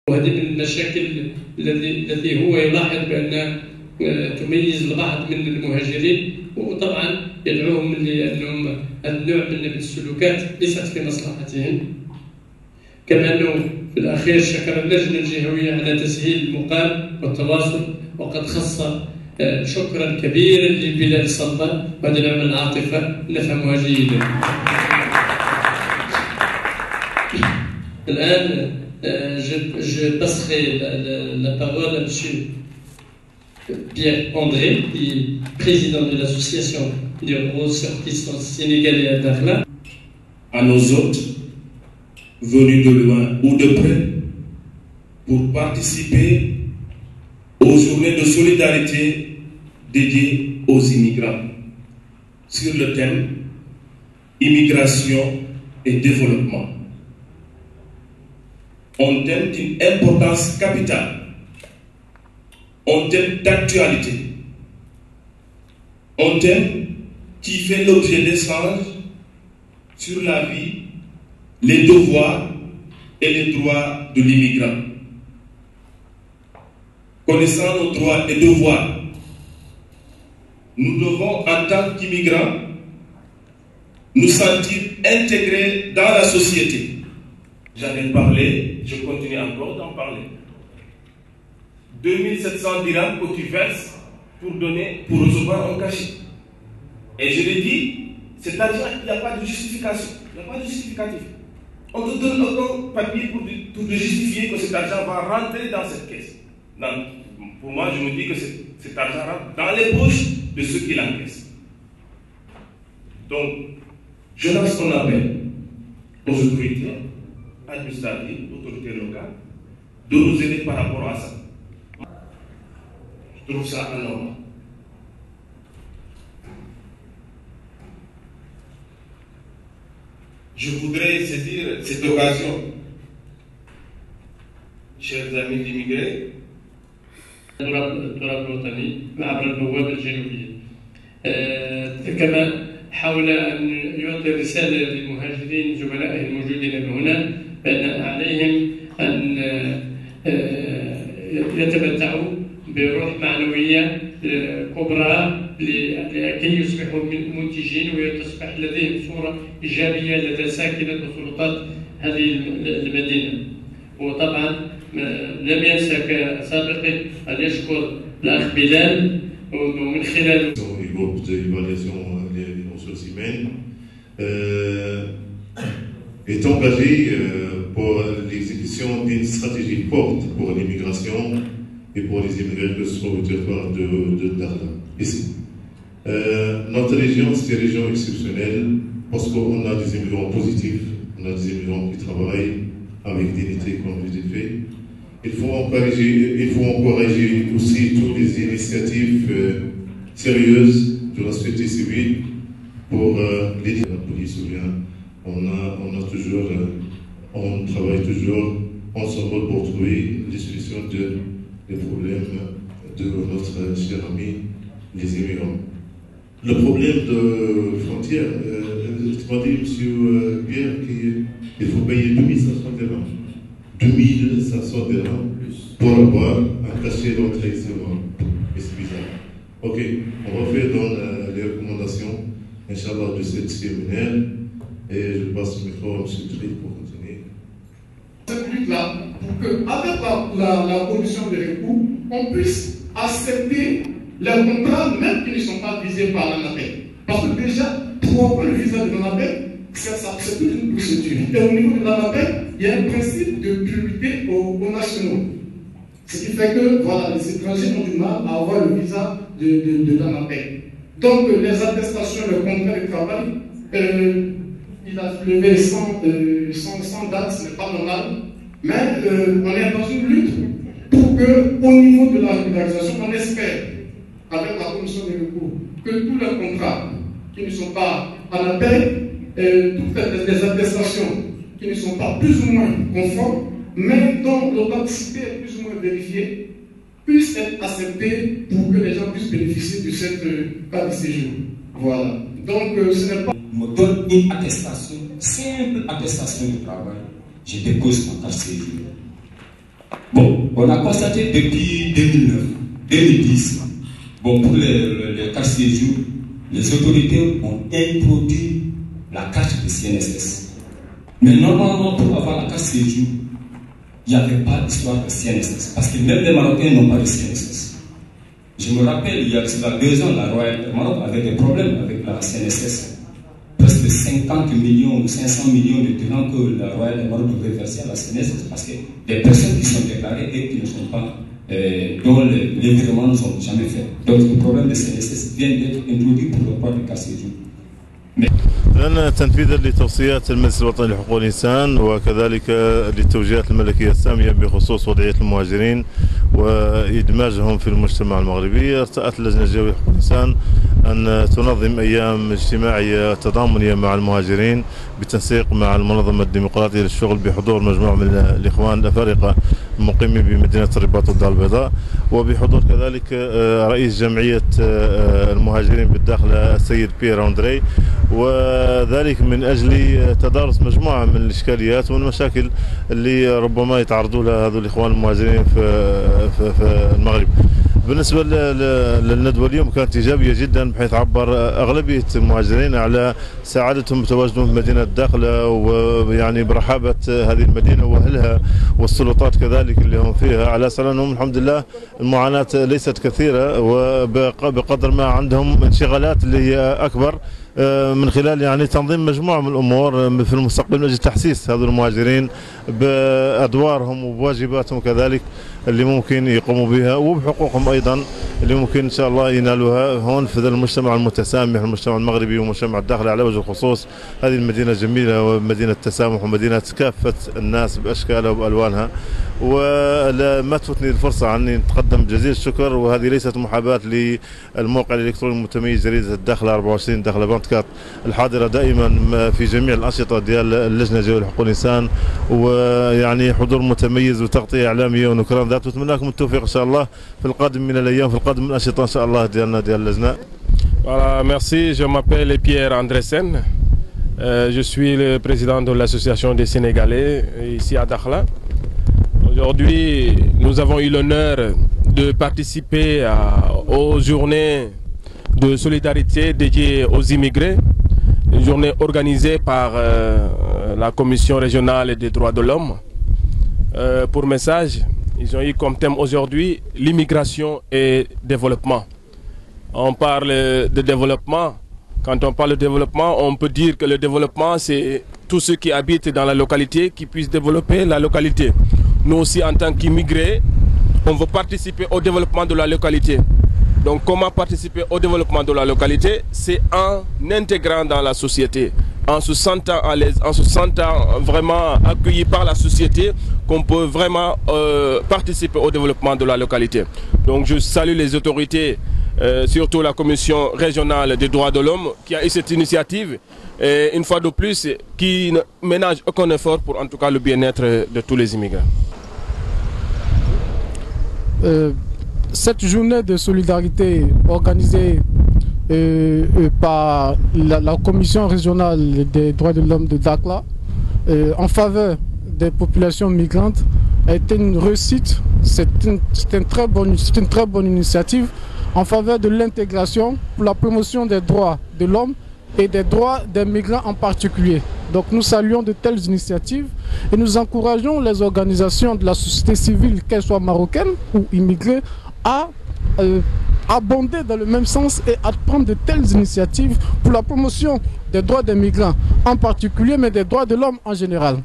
وهذه من المشاكل التي هو يلاحظ بأن تميز البعض من المهاجرين، وطبعا يدعوهم لأنهم هذا النوع من السلوكات ليست في مصلحتهم. كما أنه في الأخير شكر اللجنة الجهوية على تسهيل المقام والتواصل، وقد خص شكرا كبيرا لبلال صلبة، وهذا نوع من العاطفة نفهمها جيدا. الآن je passerai la parole à M. Pierre-André, qui est président de l'association des ressortissants sénégalais à Dakhla. À nos hôtes, venus de loin ou de près, pour participer aux journées de solidarité dédiées aux immigrants sur le thème immigration et développement. Un thème d'une importance capitale, un thème d'actualité, un thème qui fait l'objet d'échanges sur la vie, les devoirs et les droits de l'immigrant. Connaissant nos droits et devoirs, nous devons, en tant qu'immigrants, nous sentir intégrés dans la société. J'en ai parlé, je continue encore d'en parler. 2700 dirhams que tu verses pour recevoir un cachet. Et je l'ai dit, cet argent, il n'y a pas de justification. Il n'y a pas de justificatif. On te donne aucun papier pour te justifier que cet argent va rentrer dans cette caisse. Non, pour moi, je me dis que cet argent rentre dans les poches de ceux qui l'encaissent. Donc, je lance un appel aux autorités administratives, autorités locales, de nous aider par rapport à ça. Je trouve ça anormal. Je voudrais saisir cette occasion, chers amis d'immigrés, التراب الوطني عبر البوابة الجنوبية. كما حاول أن يعطي رسالة للمهاجرين زملائه الموجودين هنا بأن عليهم أن يتمتعوا بروح معنوية كبرى لكي يصبحوا منتجين وتصبح لديهم صورة إيجابية لدى ساكنة وسلطات هذه المدينة. وطبعا لم ينسى كسابقه أن يشكر الأخ بلال ومن خلال groupe d'évaluation des ressources humaines est engagé pour l'exécution d'une stratégie forte pour l'immigration et pour les immigrés que se trouvent au territoire de Dakhla. Ici. Notre région, c'est une région exceptionnelle parce qu'on a des immigrants positifs, on a des immigrants qui travaillent avec dignité comme je l'ai fait. Il faut encourager aussi toutes les initiatives sérieuses de la société civile pour l'aider. La police ou bien, on travaille toujours ensemble pour trouver des solutions des problèmes de notre cher ami, les immigrants. Le problème de frontière, tu m'as dit, M. Pierre, qu'il faut payer 2500 dirhams. 2500 dirhams pour avoir un cachet d'entrée seulement. C'est bizarre. Ok, on va faire dans les recommandations, Inch'Allah, de cette séminaire. Et je passe le micro à M. Trid pour continuer. Cette lutte-là, pour qu'avec la commission de recours, on puisse accepter les contrats, même qui ne sont pas visés par l'ANAPEC. Parce que déjà, pour avoir le visa de l'ANAPEC, c'est toute une procédure. Et au niveau de l'ANAPEC, il y a un principe de priorité aux nationaux. Ce qui fait que voilà, les étrangers ont du mal à avoir le visa de l'ANAPEC. Donc, les attestations, le contrat de travail, il a levé sans date, ce n'est pas normal. Mais on est dans une lutte pour qu'au niveau de la régularisation, on espère, avec la commission des recours, que tous les contrats qui ne sont pas à la paix, toutes les attestations qui ne sont pas plus ou moins conformes, mais dont l'authenticité est plus ou moins vérifiée, puissent être acceptées pour que les gens puissent bénéficier de cette carte de séjour. Voilà. Donc, ce n'est pas... me donne une attestation, simple attestation de travail, je dépose ma carte de séjour. Bon, on a constaté depuis 2009, 2010, bon, pour les cartes séjour, les autorités ont introduit la carte de CNSS. Mais normalement, pour avoir la carte séjour, il n'y avait pas d'histoire de CNSS, parce que même les Marocains n'ont pas de CNSS. Je me rappelle, il y a 2 ans, la Royal Maroc avait des problèmes avec la CNSS. Presque 50 millions ou 500 millions de dirhams que la Royal Maroc devait verser à la CNSS, parce que des personnes qui sont déclarées et qui ne sont pas, dont les virements ne sont jamais faits. Donc le problème de CNSS vient d'être introduit pour le droit de carte séjour. لأن تنفيذا لتوصيات المجلس الوطني لحقوق الإنسان وكذلك للتوجيهات الملكية السامية بخصوص وضعية المهاجرين وإدماجهم في المجتمع المغربي، ارتأت اللجنة الجوية لحقوق الإنسان أن تنظم أيام اجتماعية تضامنية مع المهاجرين بالتنسيق مع المنظمة الديمقراطية للشغل بحضور مجموعة من الإخوان الأفارقة المقيمين بمدينة الرباط والدار البيضاء، وبحضور كذلك رئيس جمعية المهاجرين بالداخل السيد بيير أندري، وذلك من أجل تدارس مجموعة من الإشكاليات والمشاكل اللي ربما يتعرضوا لها هذول الإخوان المهاجرين في المغرب. بالنسبة للندوة اليوم كانت إيجابية جدا، بحيث عبر أغلبية المهاجرين على سعادتهم بتواجدهم في مدينة الداخلة، ويعني برحابة هذه المدينة وأهلها والسلطات كذلك اللي هم فيها، على أساس أنهم الحمد لله المعاناة ليست كثيرة، وبقدر ما عندهم انشغالات اللي هي أكبر من خلال يعني تنظيم مجموعة من الأمور في المستقبل من أجل تحسيس هذول المهاجرين بأدوارهم وبواجباتهم كذلك اللي ممكن يقوموا بها، وبحقوقهم أيضا اللي ممكن إن شاء الله ينالوها هون في ذا المجتمع المتسامح، المجتمع المغربي والمجتمع الداخلي على وجه الخصوص. هذه المدينة جميلة ومدينة تسامح ومدينة كافة الناس بأشكالها وبألوانها، وما تفوتني الفرصة عني نتقدم جزيل الشكر، وهذه ليست محاباة للموقع الإلكتروني المتميز جريدة الداخلة 24 داخل بانتكات الحاضرة دائما في جميع الأنشطة ديال اللجنة الجوية لحقوق الإنسان، ويعني حضور متميز وتغطية إعلامية ونكران ذات، ونتمنى لكم التوفيق إن شاء الله في القادم من الأيام، في القادم من الأنشطة إن شاء الله ديالنا ديال اللجنة. Voilà, merci, je m'appelle Pierre Andresen, je suis le président de l'association des Sénégalais ici à Dakhla. Aujourd'hui, nous avons eu l'honneur de participer aux journées de solidarité dédiées aux immigrés, une journée organisée par la Commission régionale des droits de l'homme. Pour message, ils ont eu comme thème aujourd'hui l'immigration et développement. On parle de développement. Quand on parle de développement, on peut dire que le développement, c'est tous ceux qui habitent dans la localité qui puissent développer la localité. Nous aussi, en tant qu'immigrés, on veut participer au développement de la localité. Donc, comment participer au développement de la localité? C'est en intégrant dans la société, en se sentant à l'aise, en se sentant vraiment accueilli par la société, qu'on peut vraiment participer au développement de la localité. Donc, je salue les autorités, surtout la Commission régionale des droits de l'homme, qui a eu cette initiative, et une fois de plus, qui ne ménage aucun effort pour en tout cas le bien-être de tous les immigrants. Cette journée de solidarité organisée par la Commission régionale des droits de l'homme de Dakhla en faveur des populations migrantes a été une réussite. C'est une très bonne initiative en faveur de l'intégration pour la promotion des droits de l'homme et des droits des migrants en particulier. Donc nous saluons de telles initiatives et nous encourageons les organisations de la société civile, qu'elles soient marocaines ou immigrées, à abonder dans le même sens et à prendre de telles initiatives pour la promotion des droits des migrants en particulier, mais des droits de l'homme en général.